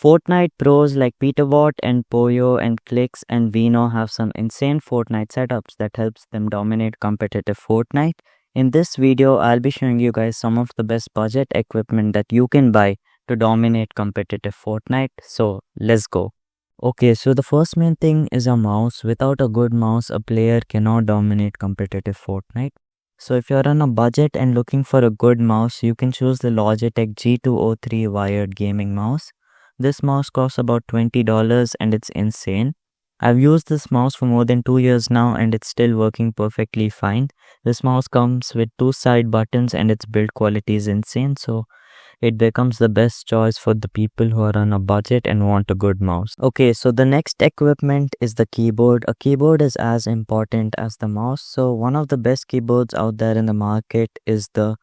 Fortnite pros like Peterbot and Poyo and Clicks and Vino have some insane Fortnite setups that helps them dominate competitive Fortnite. In this video, I'll be showing you guys some of the best budget equipment that you can buy to dominate competitive Fortnite. So let's go. Okay, so the first main thing is a mouse. Without a good mouse, a player cannot dominate competitive Fortnite. So if you're on a budget and looking for a good mouse, you can choose the Logitech G203 wired gaming mouse. This mouse costs about $20 and it's insane. I've used this mouse for more than 2 years now and it's still working perfectly fine. This mouse comes with 2 side buttons and its build quality is insane, so it becomes the best choice for the people who are on a budget and want a good mouse. Okay, so the next equipment is the keyboard. A keyboard is as important as the mouse. So one of the best keyboards out there in the market is the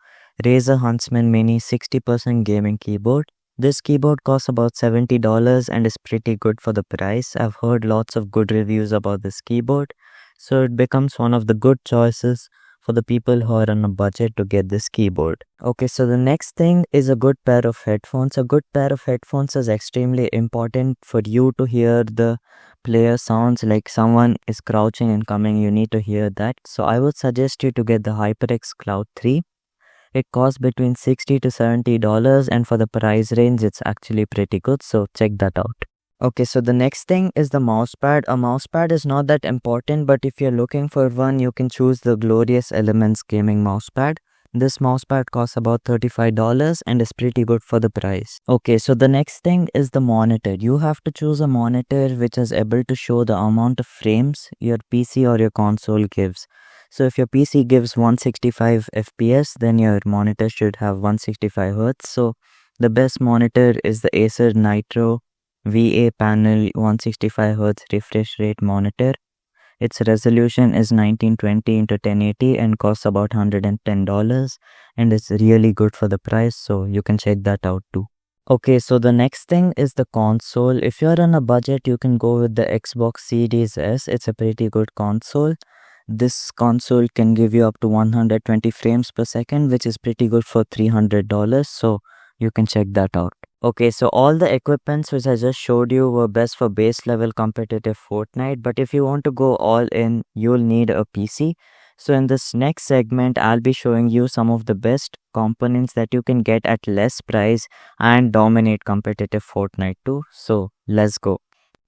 Razer Huntsman Mini 60% gaming keyboard. This keyboard costs about $70 and is pretty good for the price. I've heard lots of good reviews about this keyboard, so it becomes one of the good choices for the people who are on a budget to get this keyboard. Okay, so the next thing is a good pair of headphones. A good pair of headphones is extremely important for you to hear the player sounds, like someone is crouching and coming, you need to hear that. So I would suggest you to get the HyperX Cloud 3. It costs between $60 to $70 and for the price range it's actually pretty good, so check that out. Okay, so the next thing is the mousepad. A mousepad is not that important, but if you're looking for one, you can choose the Glorious Elements gaming mousepad. This mousepad costs about $35 and is pretty good for the price. Okay, so the next thing is the monitor. You have to choose a monitor which is able to show the amount of frames your PC or your console gives. So if your PC gives 165 FPS, then your monitor should have 165 Hz. So the best monitor is the Acer Nitro VA panel 165Hz refresh rate monitor. Its resolution is 1920 into 1080 and costs about $110 and it's really good for the price, so you can check that out too. Okay, so the next thing is the console. If you're on a budget, you can go with the Xbox Series S. It's a pretty good console. This console can give you up to 120 frames per second, which is pretty good for $300, so you can check that out. Okay, so all the equipments which I just showed you were best for base level competitive Fortnite, but if you want to go all in, you'll need a PC. So in this next segment, I'll be showing you some of the best components that you can get at less price and dominate competitive Fortnite too. So let's go.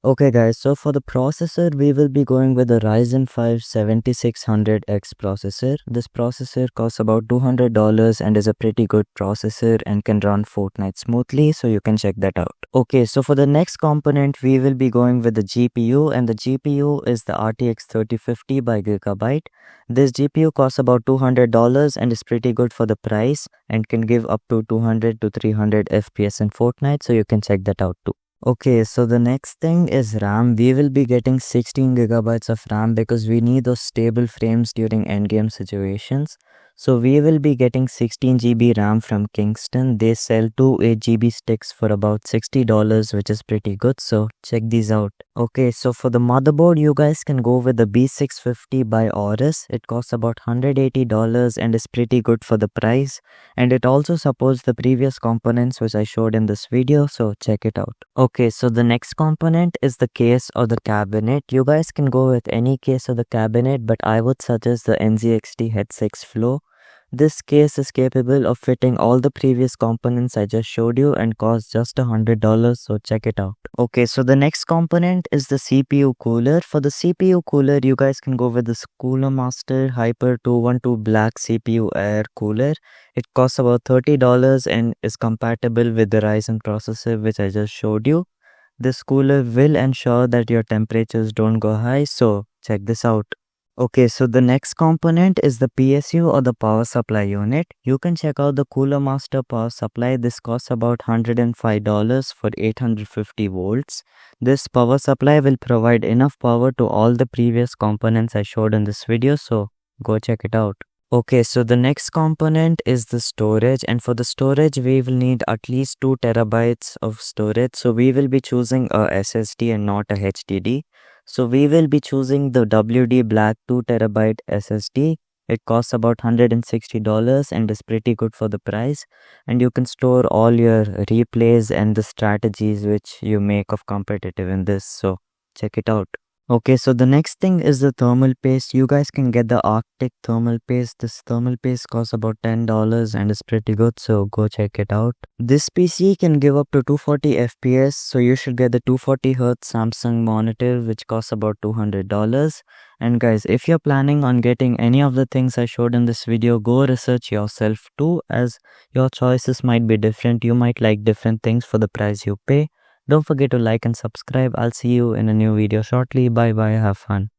Okay guys, so for the processor, we will be going with the Ryzen 5 7600X processor. This processor costs about $200 and is a pretty good processor and can run Fortnite smoothly, so you can check that out. Okay, so for the next component, we will be going with the GPU, and the GPU is the RTX 3050 by Gigabyte. This GPU costs about $200 and is pretty good for the price and can give up to 200 to 300 FPS in Fortnite, so you can check that out too. Okay, so the next thing is RAM. We will be getting 16 gigabytes of RAM because we need those stable frames during endgame situations. So we will be getting 16 GB RAM from Kingston. They sell 2 8 GB sticks for about $60, which is pretty good, so check these out. Okay, so for the motherboard, you guys can go with the B650 by Aorus. It costs about $180 and is pretty good for the price. And it also supports the previous components which I showed in this video, so check it out. Okay, so the next component is the case or the cabinet. You guys can go with any case or the cabinet, but I would suggest the NZXT Head 6 Flow. This case is capable of fitting all the previous components I just showed you and costs just $100, so check it out. Okay, so the next component is the CPU cooler. For the CPU cooler, you guys can go with this Cooler Master Hyper 212 Black CPU Air Cooler. It costs about $30 and is compatible with the Ryzen processor which I just showed you. This cooler will ensure that your temperatures don't go high, so check this out. Okay, so the next component is the PSU or the power supply unit. You can check out the Cooler Master power supply. This costs about $105 for 850 volts. This power supply will provide enough power to all the previous components I showed in this video, so go check it out. Okay, so the next component is the storage, and for the storage we will need at least 2 terabytes of storage. So we will be choosing a SSD and not a HDD. So we will be choosing the WD Black 2 terabyte SSD. It costs about $160 and is pretty good for the price. And you can store all your replays and the strategies which you make of competitive in this. So check it out. Okay, so the next thing is the thermal paste. You guys can get the Arctic thermal paste. This thermal paste costs about $10 and is pretty good, so go check it out. This PC can give up to 240 FPS, so you should get the 240Hz Samsung monitor, which costs about $200. And guys, if you're planning on getting any of the things I showed in this video, go research yourself too, as your choices might be different. You might like different things for the price you pay. Don't forget to like and subscribe. I'll see you in a new video shortly. Bye bye. Have fun.